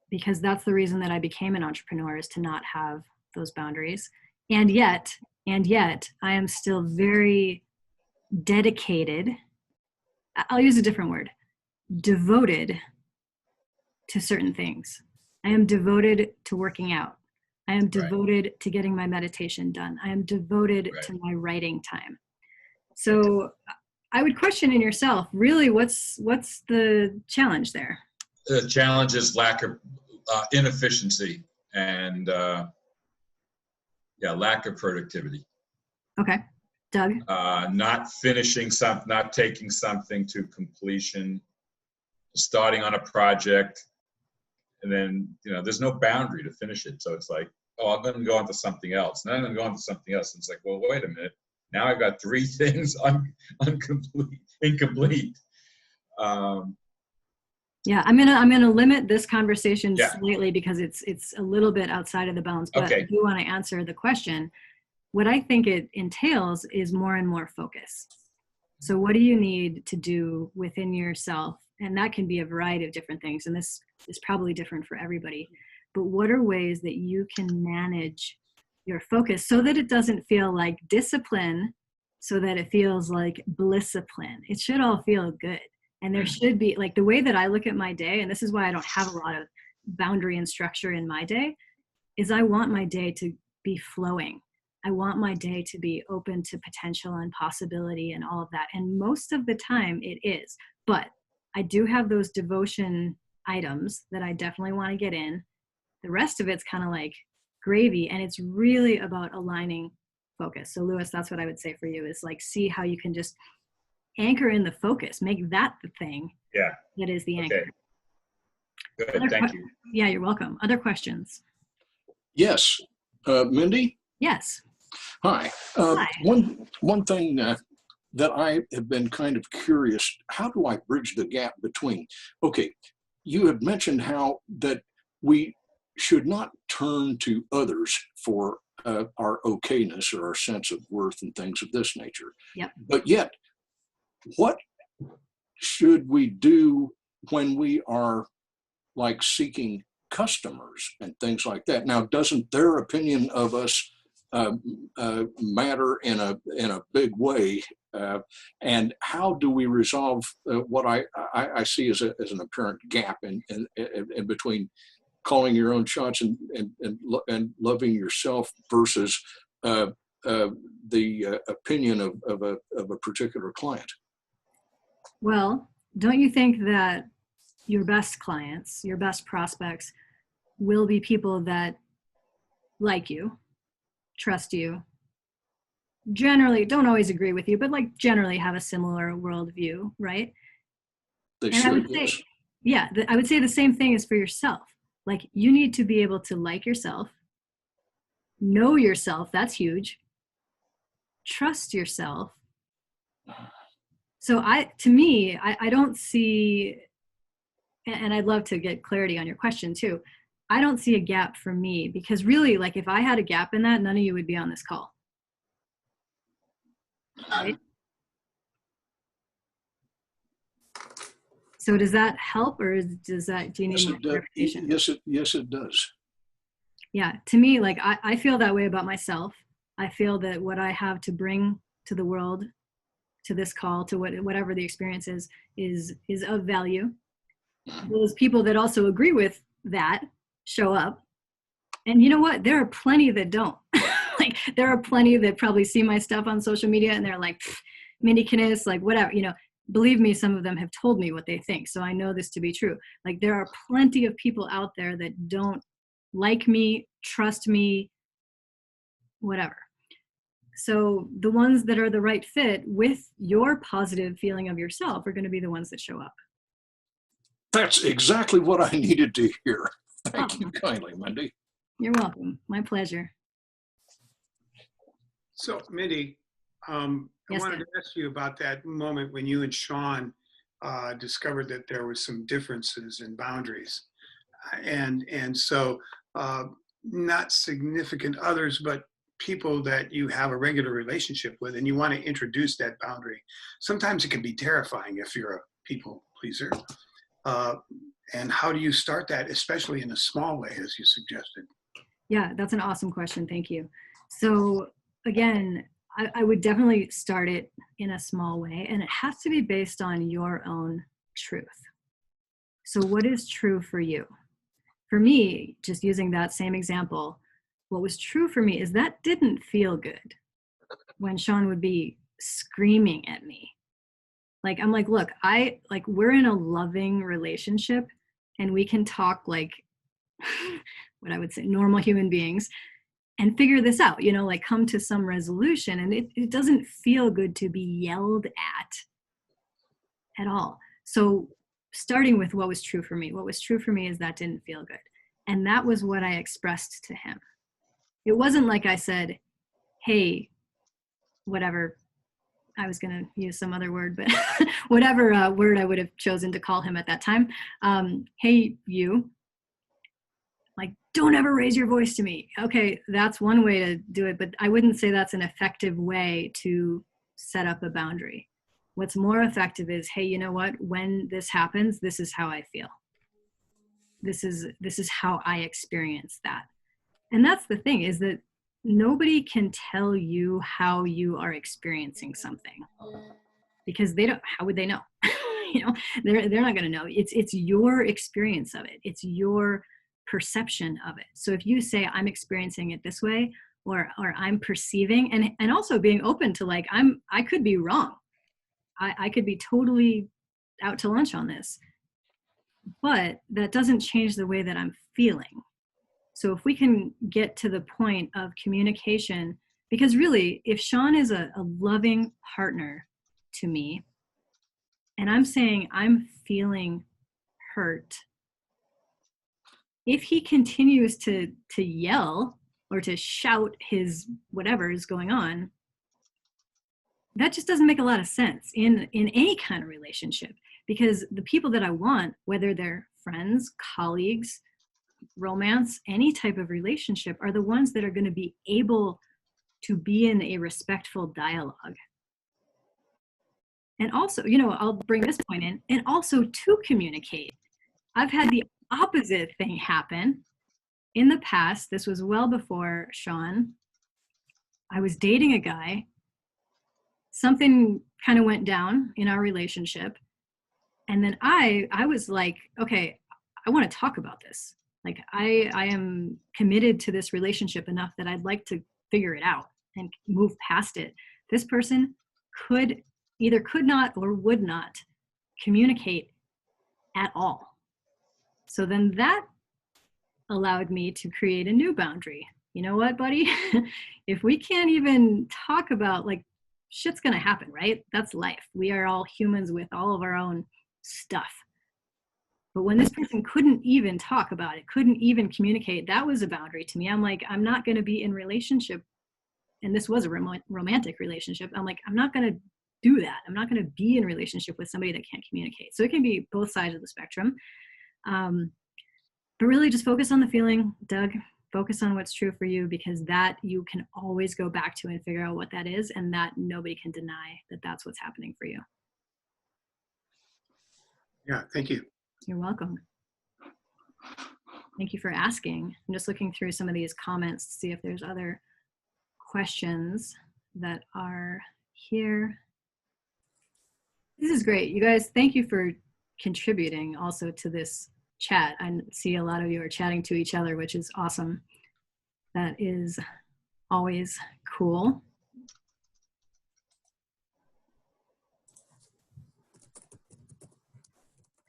S1: because that's the reason that I became an entrepreneur, is to not have those boundaries. And yet, I am still very dedicated. I'll use a different word, devoted to certain things. I am devoted to working out. I am devoted to getting my meditation done. I am devoted to my writing time. So I would question in yourself, really, what's the challenge there?
S2: The challenge is lack of inefficiency and lack of productivity.
S1: Okay. Doug?
S2: Not finishing something, not taking something to completion, starting on a project, and then, you know, there's no boundary to finish it. So it's like, oh, I'm going to go on to something else. And then I'm going to go on to something else. And it's like, well, wait a minute. Now I've got 3 things incomplete.
S1: Yeah, I'm gonna limit this conversation slightly because it's a little bit outside of the bounds, but I do want to answer the question. What I think it entails is more and more focus. So what do you need to do within yourself? And that can be a variety of different things, and this is probably different for everybody. But what are ways that you can manage your focus so that it doesn't feel like discipline, so that it feels like blissipline? It should all feel good. And there should be, like, the way that I look at my day, and this is why I don't have a lot of boundary and structure in my day, is I want my day to be flowing. I want my day to be open to potential and possibility and all of that. And most of the time it is. But I do have those devotion items that I definitely want to get in. The rest of it's kind of like gravy, and it's really about aligning focus. So Lewis, that's what I would say for you, is like, see how you can just anchor in the focus, make that the thing that is the anchor.
S2: Good, thank you.
S1: Yeah, you're welcome. Other questions?
S3: Yes. Mindy?
S1: Yes.
S3: Hi.
S1: Hi.
S3: One thing that I have been kind of curious, how do I bridge the gap between, okay, you have mentioned how that we should not turn to others for our okayness or our sense of worth and things of this nature.
S1: Yep.
S3: But yet, what should we do when we are like seeking customers and things like that. Now, doesn't their opinion of us matter in a big way? And how do we resolve what I see as an apparent gap in between calling your own shots and loving yourself versus the opinion of a particular client?
S1: Well, don't you think that your best clients, your best prospects will be people that like you, trust you, generally don't always agree with you, but like generally have a similar worldview, right?
S3: They
S1: And I
S3: should,
S1: would say,
S3: yes.
S1: yeah, I would say the same thing is for yourself. Like you need to be able to like yourself, know yourself, that's huge, trust yourself. So to me, I don't see, and I'd love to get clarity on your question too. I don't see a gap for me because really, like if I had a gap in that, none of you would be on this call. Right? So does that help, or do you need more clarification?
S3: Yes, it does.
S1: Yeah, to me, like I feel that way about myself. I feel that what I have to bring to the world, to this call, to whatever the experience is of value. Those people that also agree with that show up. And you know what? There are plenty that don't. Like there are plenty that probably see my stuff on social media and they're like, Mindy Kniss, like whatever, believe me, some of them have told me what they think. So I know this to be true. Like there are plenty of people out there that don't like me, trust me, whatever. So the ones that are the right fit with your positive feeling of yourself are going to be the ones that show up.
S3: That's exactly what I needed to hear. Thank you kindly, Mindy.
S1: You're welcome. My pleasure.
S4: So, Mindy, I
S1: Yes,
S4: wanted
S1: Dan.
S4: to ask you about that moment when you and Sean discovered that there was some differences in boundaries, and so not significant others, but people that you have a regular relationship with, and you want to introduce that boundary. Sometimes it can be terrifying if you're a people pleaser. And how do you start that, especially in a small way, as you suggested?
S1: Yeah, that's an awesome question. Thank you. So again, I would definitely start it in a small way, and it has to be based on your own truth. So what is true for you? For me, just using that same example, what was true for me is that didn't feel good when Sean would be screaming at me. Like, I'm like, look, we're in a loving relationship and we can talk like what I would say normal human beings and figure this out, like come to some resolution. And it doesn't feel good to be yelled at all. So starting with what was true for me, is that didn't feel good. And that was what I expressed to him. It wasn't like I said, hey, whatever, I was going to use some other word, but whatever word I would have chosen to call him at that time. Hey, you, like, don't ever raise your voice to me. Okay, that's one way to do it, but I wouldn't say that's an effective way to set up a boundary. What's more effective is, hey, you know what? When this happens, this is how I feel. This is how I experience that. And that's the thing, is that nobody can tell you how you are experiencing something because how would they know? They're not going to know. It's your experience of it. It's your perception of it. So if you say I'm experiencing it this way, or I'm perceiving, and also being open to like, I could be wrong. I could be totally out to lunch on this, but that doesn't change the way that I'm feeling. So if we can get to the point of communication, because really, if Sean is a loving partner to me, and I'm saying I'm feeling hurt, if he continues to yell or to shout his whatever is going on, that just doesn't make a lot of sense in any kind of relationship, because the people that I want, whether they're friends, colleagues, romance, any type of relationship, are the ones that are going to be able to be in a respectful dialogue. And also, I'll bring this point in, and also to communicate. I've had the opposite thing happen. In the past, this was well before Sean, I was dating a guy. Something kind of went down in our relationship. And then I was like, okay, I want to talk about this. Like I am committed to this relationship enough that I'd like to figure it out and move past it. This person could not or would not communicate at all. So then that allowed me to create a new boundary. You know what, buddy? If we can't even talk about, like, shit's gonna happen, right? That's life. We are all humans with all of our own stuff. But when this person couldn't even talk about it, couldn't even communicate, that was a boundary to me. I'm like, I'm not gonna be in relationship, and this was a romantic relationship. I'm like, I'm not gonna do that. I'm not gonna be in relationship with somebody that can't communicate. So it can be both sides of the spectrum. But really just focus on the feeling, Doug. Focus on what's true for you, because that you can always go back to and figure out what that is, and that nobody can deny that that's what's happening for you.
S4: Yeah, thank you.
S1: You're welcome. Thank you for asking. I'm just looking through some of these comments to see if there's other questions that are here. This is great. You guys, thank you for contributing also to this chat. I see a lot of you are chatting to each other, which is awesome. That is always cool.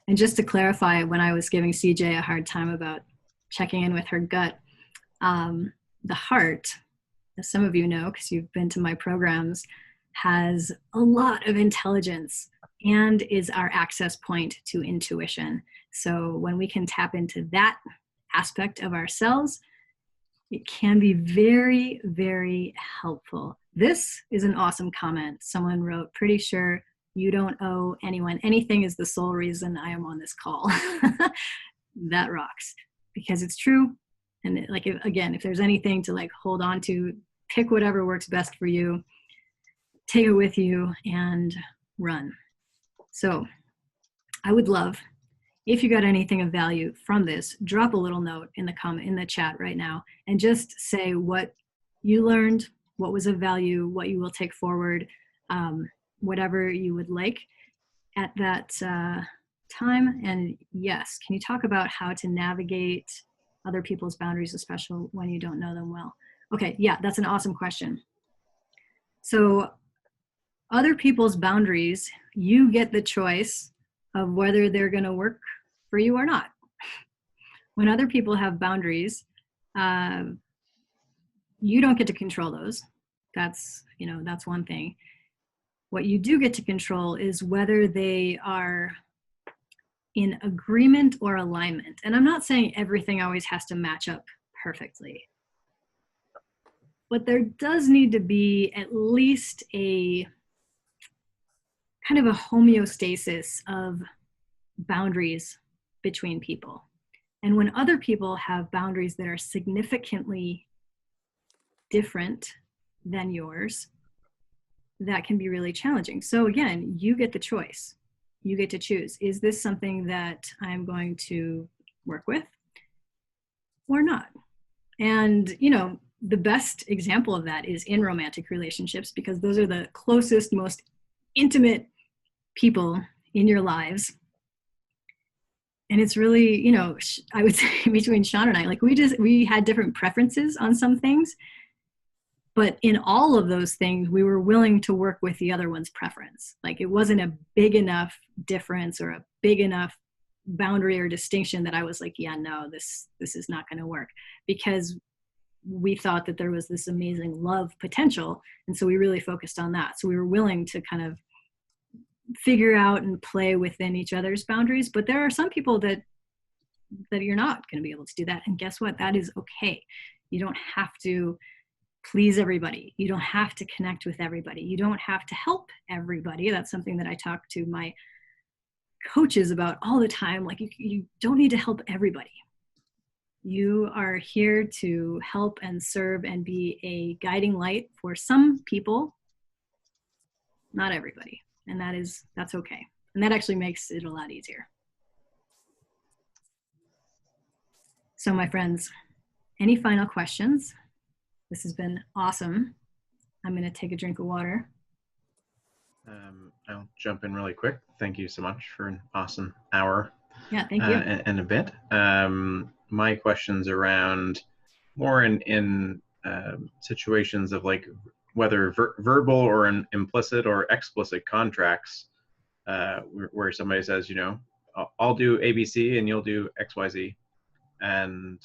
S1: And just to clarify, when I was giving CJ a hard time about checking in with her gut, the heart, as some of you know, because you've been to my programs, has a lot of intelligence and is our access point to intuition. So when we can tap into that aspect of ourselves, it can be very, very helpful. This is an awesome comment. Someone wrote, pretty sure you don't owe anyone anything is the sole reason I am on this call. That rocks, because it's true. And if there's anything to like hold on to, pick whatever works best for you, take it with you and run. So I would love, if you got anything of value from this, drop a little note in the chat right now and just say what you learned, what was of value, what you will take forward, whatever you would like at that time. And yes, can you talk about how to navigate other people's boundaries, especially when you don't know them well? Okay, yeah, that's an awesome question. So other people's boundaries, you get the choice of whether they're going to work for you or not. When other people have boundaries, you don't get to control those. That's one thing. What you do get to control is whether they are in agreement or alignment. And I'm not saying everything always has to match up perfectly, but there does need to be at least a kind of a homeostasis of boundaries between people. And when other people have boundaries that are significantly different than yours, that can be really challenging. So again, you get the choice. You get to choose. Is this something that I'm going to work with or not? And, the best example of that is in romantic relationships, because those are the closest, most intimate people in your lives. And it's really, I would say between Sean and I, like we had different preferences on some things, but in all of those things, we were willing to work with the other one's preference. Like it wasn't a big enough difference or a big enough boundary or distinction that I was like, yeah, no, this is not going to work, because we thought that there was this amazing love potential. And so we really focused on that. So we were willing to kind of figure out and play within each other's boundaries. But there are some people that you're not going to be able to do that. And guess what? That is okay. You don't have to please everybody. You don't have to connect with everybody. You don't have to help everybody. That's something that I talk to my coaches about all the time. Like you don't need to help everybody. You are here to help and serve and be a guiding light for some people, not everybody. And that's okay. And that actually makes it a lot easier. So my friends, any final questions? This has been awesome. I'm going to take a drink of water.
S5: I'll jump in really quick. Thank you so much for an awesome hour.
S1: Yeah, thank you.
S5: And a bit. My question's around more in situations of like whether verbal or implicit or explicit contracts, where somebody says, you know, I'll do ABC and you'll do XYZ, and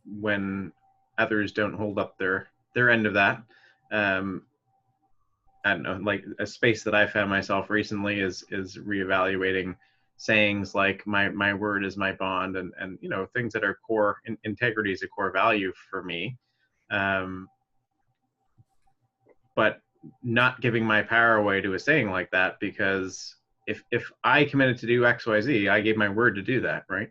S5: when others don't hold up their end of that, I don't know, like a space that I found myself recently is reevaluating sayings like my word is my bond, and you know, things that are core. Integrity is a core value for me, but not giving my power away to a saying like that, because if I committed to do XYZ, I gave my word to do that, right?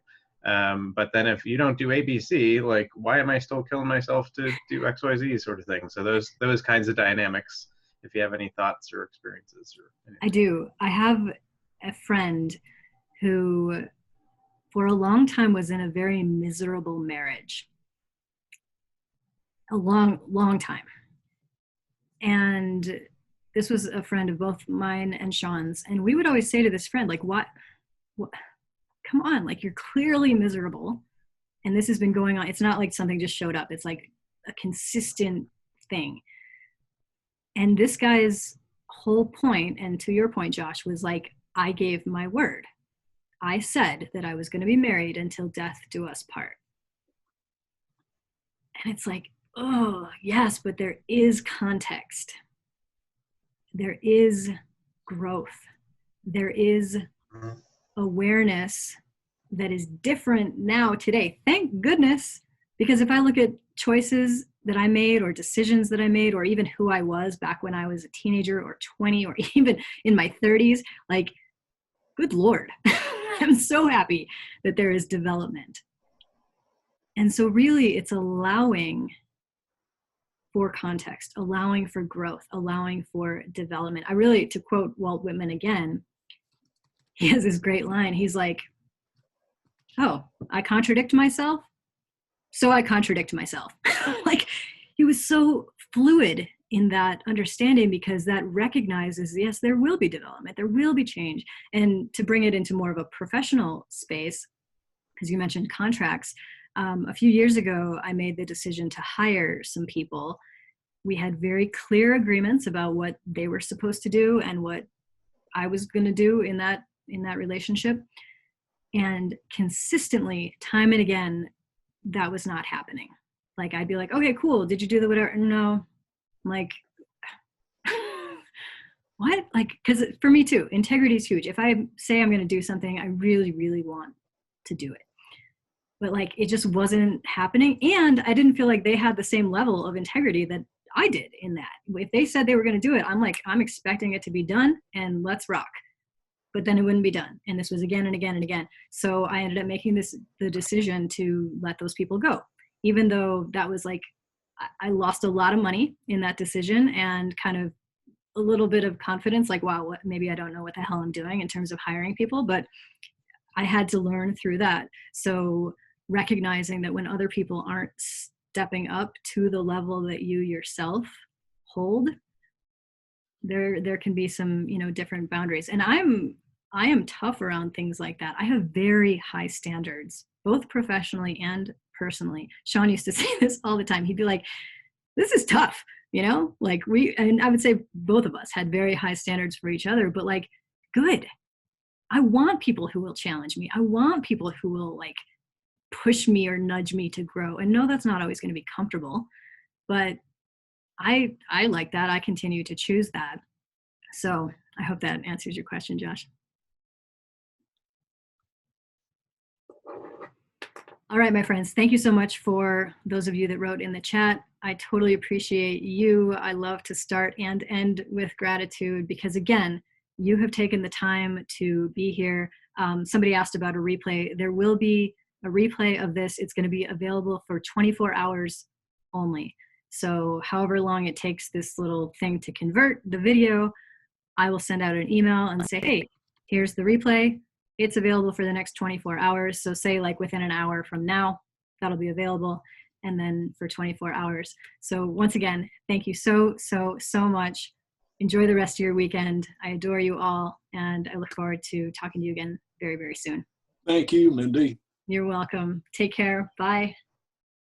S5: But then if you don't do ABC, like, why am I still killing myself to do XYZ sort of thing? So those kinds of dynamics, if you have any thoughts or experiences or anything.
S1: I do. I have a friend who for a long time was in a very miserable marriage. A long time. And this was a friend of both mine and Sean's. And we would always say to this friend, like, what come on, like, you're clearly miserable. And this has been going on. It's not like something just showed up. It's like a consistent thing. And this guy's whole point, and to your point, Josh, was like, I gave my word. I said that I was going to be married until death do us part. And it's like, oh, yes, but there is context. There is growth. There is awareness that is different now today. Thank goodness, because if I look at choices that I made or decisions that I made, or even who I was back when I was a teenager or 20 or even in my 30s, like, good Lord, I'm so happy that there is development. And so really it's allowing for context, allowing for growth, allowing for development. I really, to quote Walt Whitman again, he has this great line. He's like, oh, I contradict myself, so I contradict myself. Like, he was so fluid in that understanding, because that recognizes, yes, there will be development, there will be change. And to bring it into more of a professional space, because you mentioned contracts, a few years ago, I made the decision to hire some people. We had very clear agreements about what they were supposed to do and what I was going to do in that relationship. And consistently, time and again, that was not happening. Like, I'd be like, okay, cool. Did you do the whatever? No. I'm like, what? Like, because for me too, integrity is huge. If I say I'm going to do something, I really, really want to do it. But like, it just wasn't happening. And I didn't feel like they had the same level of integrity that I did in that. If they said they were going to do it, I'm like, I'm expecting it to be done and let's rock. But then it wouldn't be done. And this was again and again and again. So I ended up making the decision to let those people go, even though that was like, I lost a lot of money in that decision and kind of a little bit of confidence, like, wow, maybe I don't know what the hell I'm doing in terms of hiring people, but I had to learn through that. So recognizing that when other people aren't stepping up to the level that you yourself hold, there can be some, different boundaries. And I am tough around things like that. I have very high standards, both professionally and personally. Sean used to say this all the time. He'd be like, this is tough, like and I would say both of us had very high standards for each other, but like, good. I want people who will challenge me. I want people who will like push me or nudge me to grow. And no, that's not always going to be comfortable, but I like that. I continue to choose that. So I hope that answers your question, Josh. All right, my friends, thank you so much for those of you that wrote in the chat. I totally appreciate you. I love to start and end with gratitude because, again, you have taken the time to be here. Somebody asked about a replay. There will be a replay of this. It's going to be available for 24 hours only. So however long it takes this little thing to convert the video, I will send out an email and say, hey, here's the replay. it's available for the next 24 hours. So say like within an hour from now, that'll be available, and then for 24 hours. So once again, thank you so much. Enjoy the rest of your weekend. I adore you all, and I look forward to talking to you again very, very soon.
S3: Thank you, Mindy.
S1: You're welcome. Take care. Bye.